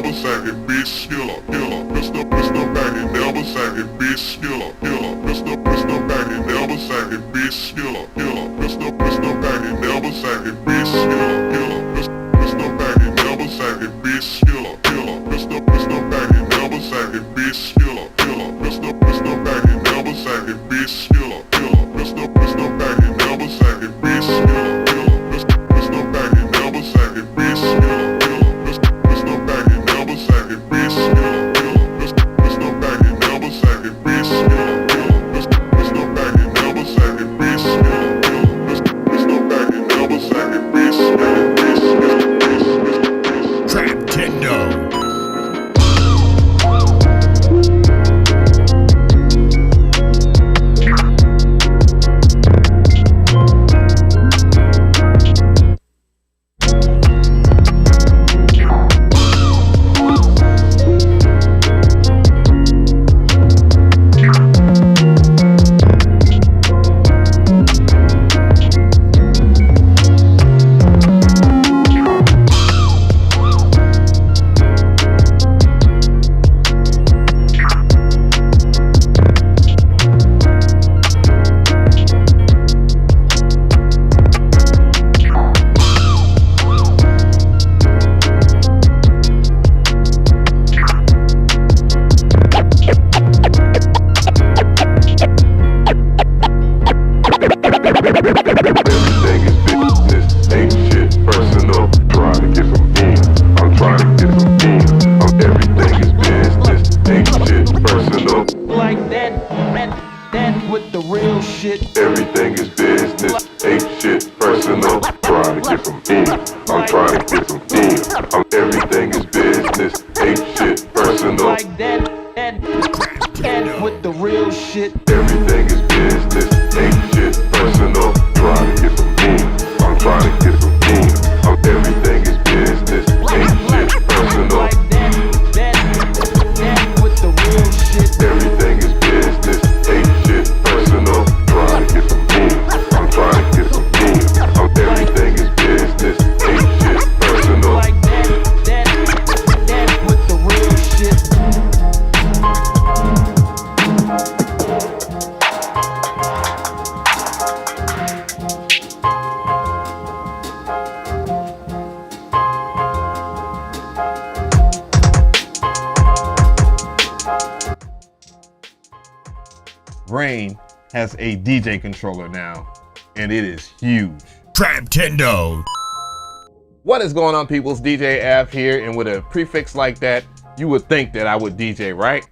never sagging, bitch, killer, killer. Pistol banging, never sagging, bitch, killer, killer. Pistol banging, never sagging, bitch, killer, killer. Pistol banging, never sagging, bitch, killer, killer. Pistol banging, never sagging, bitch, killer, killer. Pistol banging, never sagging, bitch, killer, killer. Pistol banging, never sagging, bitch, killer, killer. Pistol banging, never sagging, bitch, killer, killer. Pistol banging, never sagging, bitch, killer, killer. Pistol banging, never sagging, bitch, killer, killer. Pistol banging, never sagging, bitch, killer, killer. Pistol banging, never sagging, bitch, killer, killer. Pistol banging, never sagging, bitch, killer. Trap Tendo. Everything is business, ain't shit personal. Trying to get some in, I'm trying to get some in. Everything is business, ain't shit personal. Like that with the real shit. Everything is business, ain't shit personal. Trying to get some in, I'm trying to get some in. Everything is business, ain't shit personal. Like that with the real shit. Everything is business, ain't shit personal. Trying to get some in, I'm trying to get some in. Everything is business, ain't shit personal. Like that with the real shit. Rane has a DJ controller now, and it is huge. Trap Tendo. What is going on, peoples? DJ Av here, and with a prefix like that, you would think that I would DJ, right?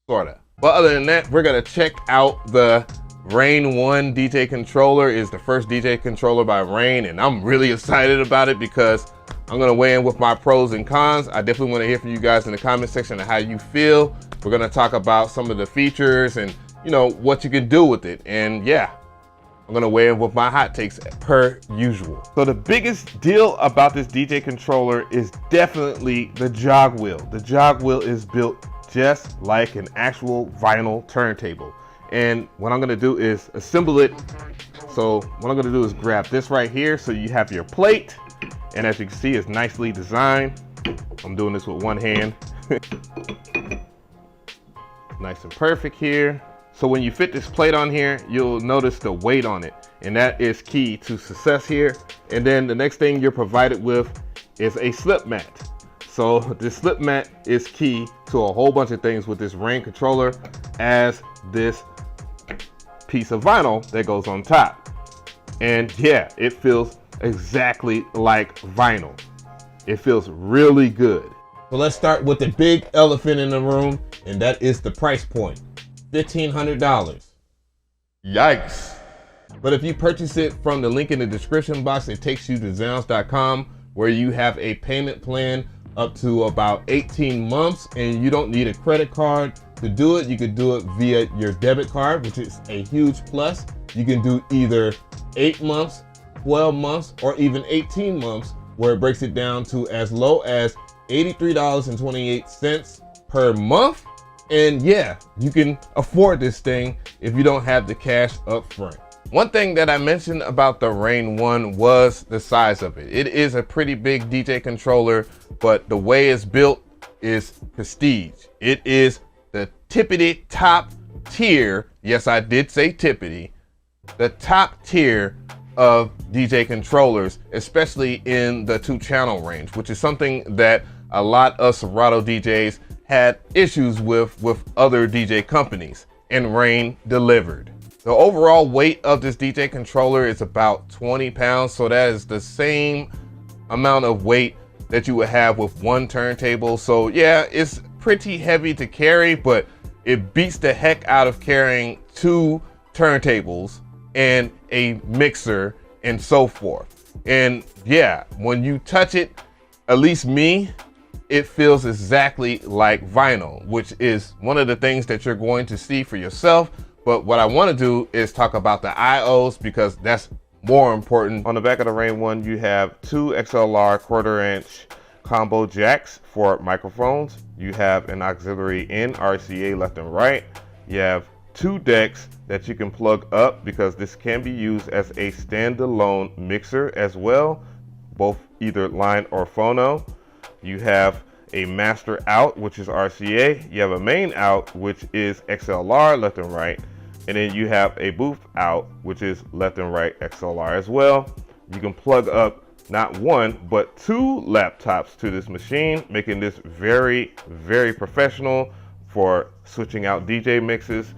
Sorta. But other than that, we're gonna check out the Rane 1 DJ controller. It's the first DJ controller by Rane, and I'm really excited about it because I'm gonna weigh in with my pros and cons. I definitely wanna hear from you guys in the comment section of how you feel. We're gonna talk about some of the features and, you know, what you can do with it. And yeah, I'm gonna weigh in with my hot takes per usual. So the biggest deal about this DJ controller is definitely the jogwheel. The jogwheel is built just like an actual vinyl turntable. And what I'm gonna do is assemble it. So what I'm gonna do is grab this right here so you have your plate. And as you can see, it's nicely designed. I'm doing this with one hand. Nice and perfect here. So when you fit this plate on here, you'll notice the weight on it, and that is key to success here. And then the next thing you're provided with is a slip mat. So this slip mat is key to a whole bunch of things with this Rane controller, as this piece of vinyl that goes on top. And yeah, it feels exactly like vinyl. It feels really good. So let's start with the big elephant in the room, and that is the price point. $1,500. Yikes. But if you purchase it from the link in the description box, it takes you to Zounds.com, where you have a payment plan up to about 18 months, and you don't need a credit card to do it. You could do it via your debit card, which is a huge plus. You can do either 8 months, 12 months, or even 18 months, where it breaks it down to as low as $83.28 per month. And yeah, you can afford this thing if you don't have the cash up front. One thing that I mentioned about the Rane 1 was the size of it. It is a pretty big DJ controller, but the way it's built is prestige. It is the tippity top tier. Yes, I did say tippity. The top tier of DJ controllers, especially in the 2-channel range, which is something that a lot of Serato DJs had issues with other DJ companies, and Rane delivered. The overall weight of this DJ controller is about 20 pounds, so that is the same amount of weight that you would have with one turntable. So yeah, it's pretty heavy to carry, but it beats the heck out of carrying 2 turntables and a mixer and so forth. And yeah, when you touch it, at least me, it feels exactly like vinyl, which is one of the things that you're going to see for yourself. But what I want to do is talk about the IOs, because that's more important. On the back of the Rane 1, you have 2 XLR 1/4-inch combo jacks for microphones. You have an auxiliary in RCA left and right. You have 2 decks that you can plug up, because this can be used as a standalone mixer as well, both either line or phono. You have a master out, which is RCA. You have a main out, which is XLR left and right. And then you have a booth out, which is left and right XLR as well. You can plug up not 1, but 2 laptops to this machine, making this very, very professional for switching out DJ mixes.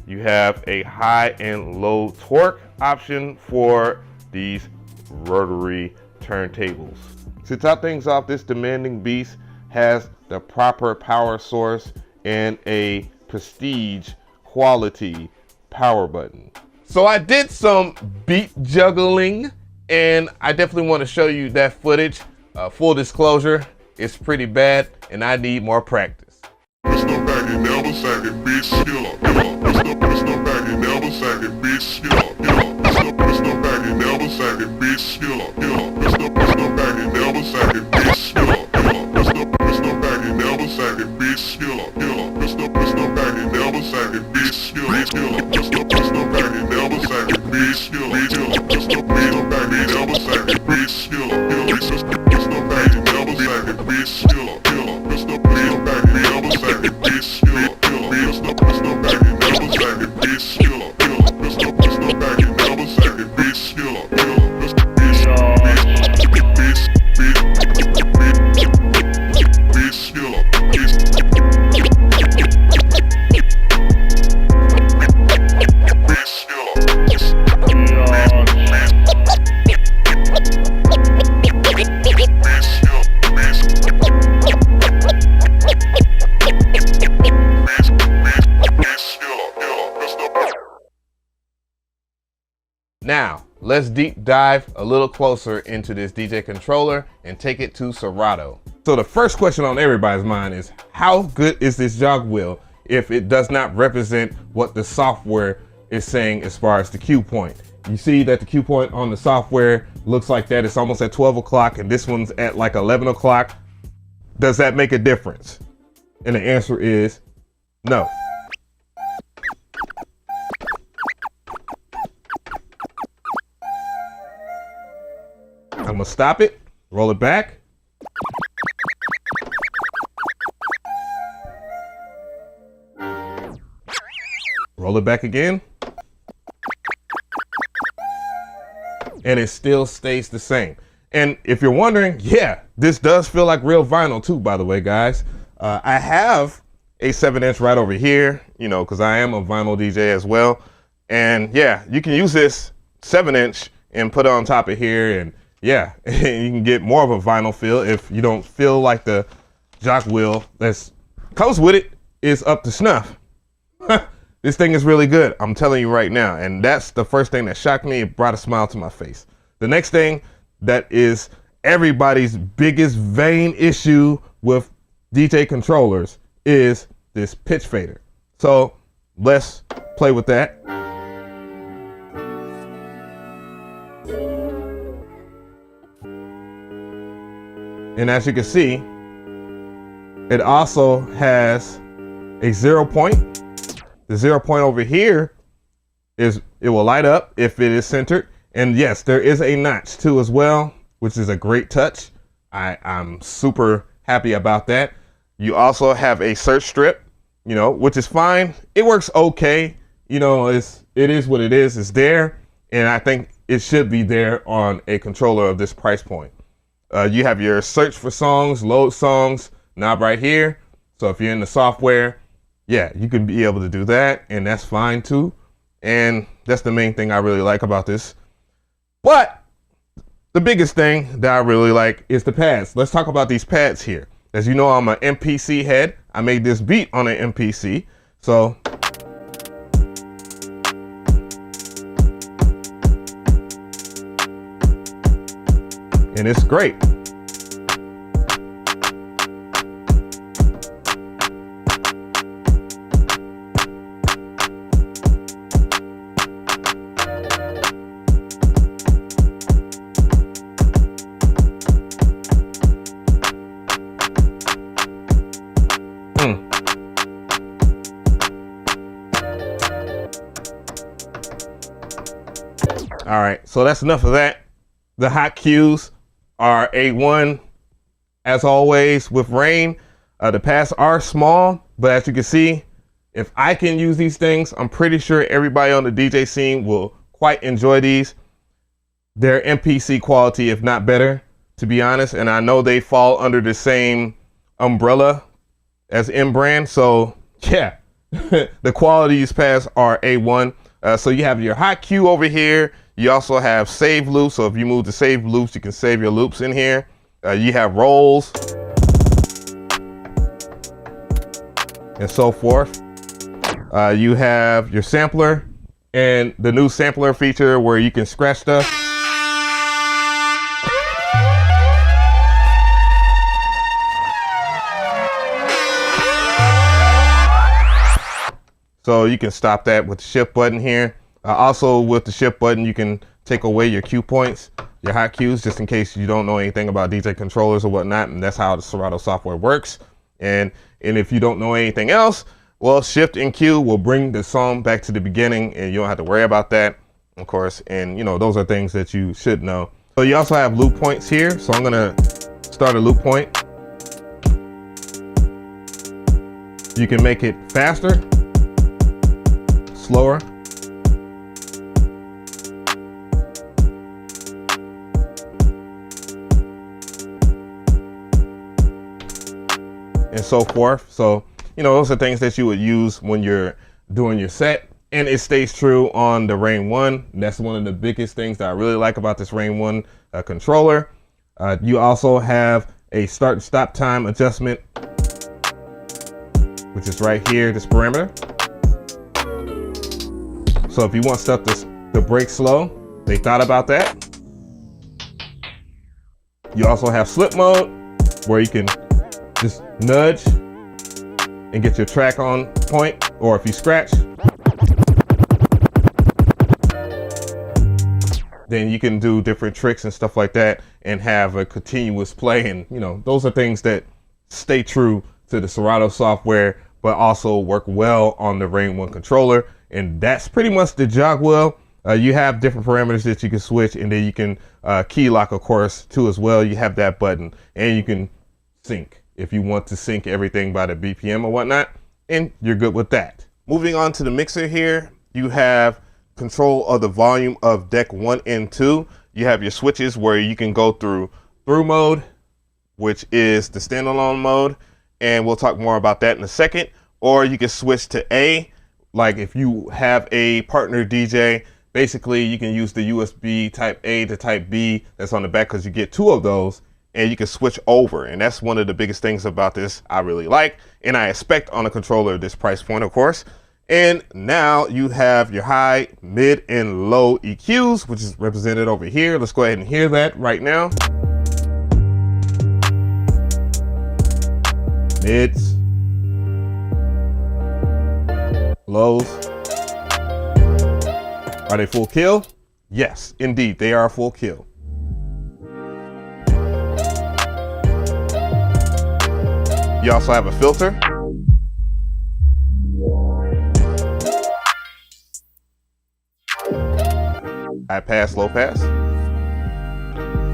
You have a high and low torque option for these rotary turntables. To top things off, this demanding beast has the proper power source and a prestige quality power button. So I did some beat juggling, and I definitely want to show you that footage. Full disclosure, it's pretty bad and I need more practice. Mr. Baggy never sagging, be skiller. Mr. Baggy never sagging, be skiller. Mr. Baggy never sagging, be skiller. Mr. Baggy never sagging, be skiller. Mr. Baggy never sagging, be skiller. Mr. Baggy never sagging, be skiller. Mr. Baggy never sagging, be skiller. Mr. Baggy never sagging, be skiller. Mr. Baggy never sagging, be skiller. Mr. Baggy never sagging, be skiller. Mr. Baggy never sagging, be skiller. Mr. Baggy never sagging, be skiller. Now, let's deep dive a little closer into this DJ controller and take it to Serato. So the first question on everybody's mind is, how good is this jogwheel if it does not represent what the software is saying as far as the cue point? You see that the cue point on the software looks like that. It's almost at 12 o'clock and this one's at like 11 o'clock. Does that make a difference? And the answer is no. I'm gonna stop it, roll it back. Roll it back again. And it still stays the same. And if you're wondering, yeah, this does feel like real vinyl too, by the way, guys. I have a 7-inch right over here, you know, because I am a vinyl DJ as well. And yeah, you can use this 7-inch and put it on top of here, and yeah, you can get more of a vinyl feel if you don't feel like the jogwheel that comes with it is up to snuff. This thing is really good, I'm telling you right now. And that's the first thing that shocked me. It brought a smile to my face. The next thing that is everybody's biggest vain issue with DJ controllers is this pitch fader. So let's play with that. And as you can see, it also has a 0 point. The 0 point over here it will light up if it is centered. And yes, there is a notch too as well, which is a great touch. I'm super happy about that. You also have a search strip, you know, which is fine. It works okay. You know, it is what it is. It's there. And I think it should be there on a controller of this price point. You have your search for songs, load songs knob right here. So if you're in the software, yeah, you can be able to do that, and that's fine too. And that's the main thing I really like about this. But the biggest thing that I really like is the pads. Let's talk about these pads here. As you know, I'm an MPC head. I made this beat on an MPC. So and it's great. All right, so that's enough of that. The hot cues are A1 as always with Rane. The pads are small, but as you can see, if I can use these things, I'm pretty sure everybody on the DJ scene will quite enjoy these. They're MPC quality, if not better, to be honest. And I know they fall under the same umbrella as M brand. So yeah, the quality of these pads are A1. So you have your hot cue over here. You also have save loops. So if you move to save loops, you can save your loops in here. You have rolls and so forth. You have your sampler and the new sampler feature where you can scratch stuff. So you can stop that with the shift button here. Also with the shift button, you can take away your cue points, your hot cues, just in case you don't know anything about DJ controllers or whatnot. And that's how the Serato software works. And if you don't know anything else, well, shift and cue will bring the song back to the beginning and you don't have to worry about that, of course. And you know, those are things that you should know. So you also have loop points here. So I'm gonna start a loop point. You can make it faster, slower, and so forth. So, you know, those are things that you would use when you're doing your set, and it stays true on the Rane 1. That's one of the biggest things that I really like about this Rane 1 controller. You also have a start and stop time adjustment, which is right here, this parameter. So if you want stuff to break slow, they thought about that. You also have slip mode, where you can just nudge and get your track on point, or if you scratch, then you can do different tricks and stuff like that and have a continuous play. And you know, those are things that stay true to the Serato software, but also work well on the Rane 1 controller. And that's pretty much the jogwheel. You have different parameters that you can switch, and then you can key lock, of course, too as well. You have that button, and you can sync if you want to sync everything by the BPM or whatnot, and you're good with that. Moving on to the mixer here, you have control of the volume of deck 1 and 2. You have your switches where you can go through mode, which is the standalone mode, and we'll talk more about that in a second. Or you can switch to A, like if you have a partner DJ, basically you can use the USB type A to type B that's on the back, because you get 2 of those and you can switch over. And that's one of the biggest things about this I really like, and I expect on a controller at this price point, of course. And now you have your high, mid, and low EQs, which is represented over here. Let's go ahead and hear that right now. Mids, lows. Are they full kill? Yes, indeed, they are full kill. You also have a filter. high pass, low pass.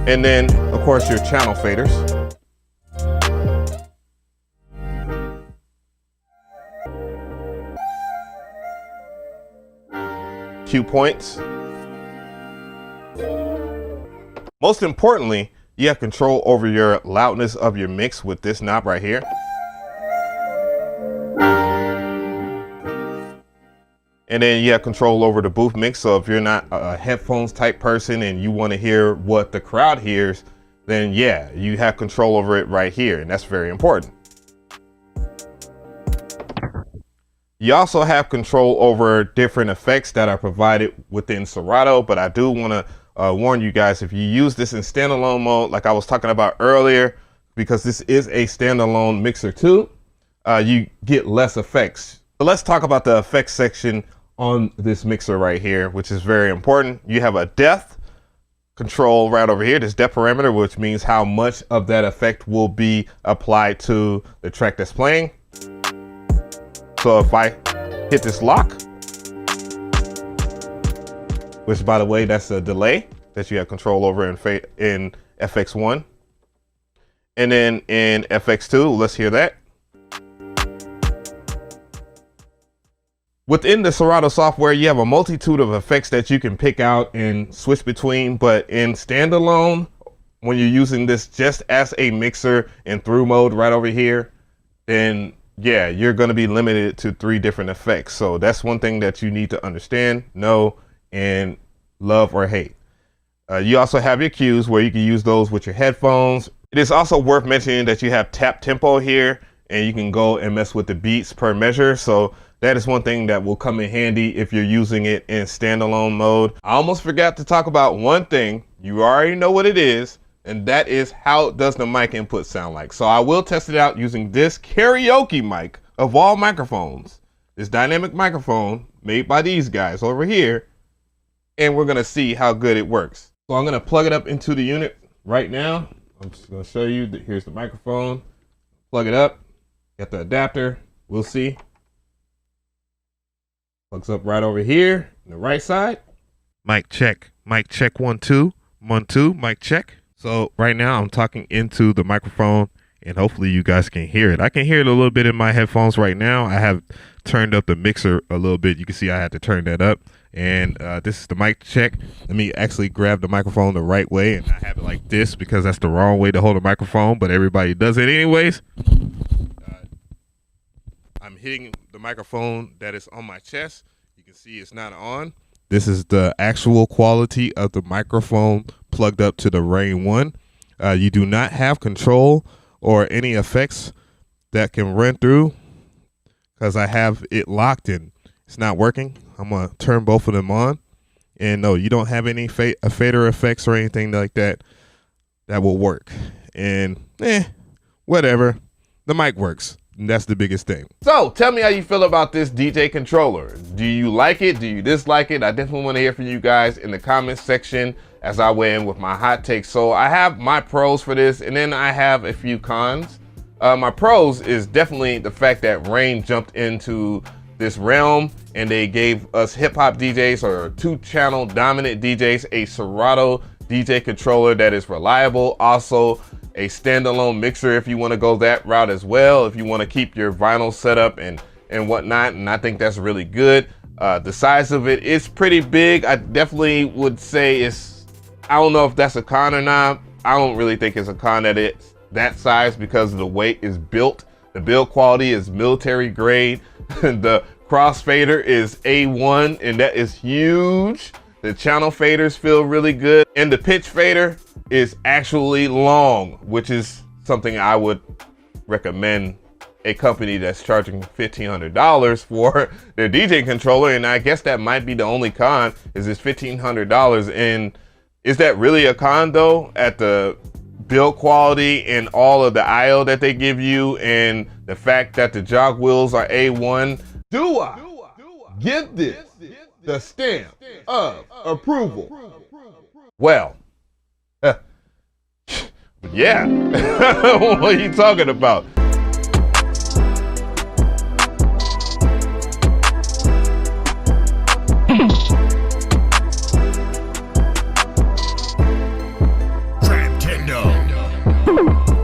And then, of course, your channel faders. Cue points. Most importantly, you have control over your loudness of your mix with this knob right here. And then you have control over the booth mix. So if you're not a headphones type person and you want to hear what the crowd hears, then yeah, you have control over it right here. And that's very important. You also have control over different effects that are provided within Serato, but I do want to warn you guys, if you use this in standalone mode, like I was talking about earlier, because this is a standalone mixer too, you get less effects. But let's talk about the effects section on this mixer right here, which is very important. You have a depth control right over here, this depth parameter, which means how much of that effect will be applied to the track that's playing. So if I hit this lock, which by the way, that's a delay that you have control over in FX1. And then in FX2, let's hear that. Within the Serato software, you have a multitude of effects that you can pick out and switch between, but in standalone, when you're using this just as a mixer in through mode right over here, then yeah, you're going to be limited to 3 different effects. So that's one thing that you need to understand, know, and love or hate. You also have your cues where you can use those with your headphones. It is also worth mentioning that you have tap tempo here, and you can go and mess with the beats per measure. So that is one thing that will come in handy if you're using it in standalone mode. I almost forgot to talk about one thing. You already know what it is, and that is how does the mic input sound like. So I will test it out using this karaoke mic of all microphones, this dynamic microphone made by these guys over here, and we're gonna see how good it works. So I'm gonna plug it up into the unit right now. I'm just gonna show you that here's the microphone. Plug it up, got the adapter, we'll see. Plugs up right over here on the right side. Mic check 1 2 1 2, mic check. So right now I'm talking into the microphone and hopefully you guys can hear it. I can hear it a little bit in my headphones right now. I have turned up the mixer a little bit. You can see I had to turn that up. And this is the mic check. Let me actually grab the microphone the right way and not have it like this because that's the wrong way to hold a microphone, but everybody does it anyways. I'm hitting the microphone that is on my chest. You can see it's not on. This is the actual quality of the microphone plugged up to the Rane 1. You do not have control or any effects that can run through because I have it locked in. It's not working. I'm going to turn both of them on. And no, you don't have any fader effects or anything like that that will work. And whatever. The mic works. And that's the biggest thing. So tell me how you feel about this DJ controller. Do you like it? Do you dislike it? I definitely want to hear from you guys in the comments section as I weigh in with my hot takes. So I have my pros for this, and then I have a few cons. My pros is definitely the fact that Rane jumped into this realm and they gave us hip hop DJs or 2-channel dominant DJs a Serato DJ controller that is reliable. Also a standalone mixer if you want to go that route as well, if you want to keep your vinyl setup and whatnot, and I think that's really good. The size of it is pretty big. I definitely would say it's, I don't know if that's a con or not. I don't really think it's a con that it's that size because the way it's built. The build quality is military grade. The crossfader is A1 and that is huge. The channel faders feel really good, and the pitch fader is actually long, which is something I would recommend a company that's charging $1,500 for their DJ controller. And I guess that might be the only con, is it's $1,500. And is that really a con though, at the build quality and all of the IO that they give you and the fact that the jog wheels are A1? Do I give this the stamp of approval? Well, yeah. What are you talking about? Peace.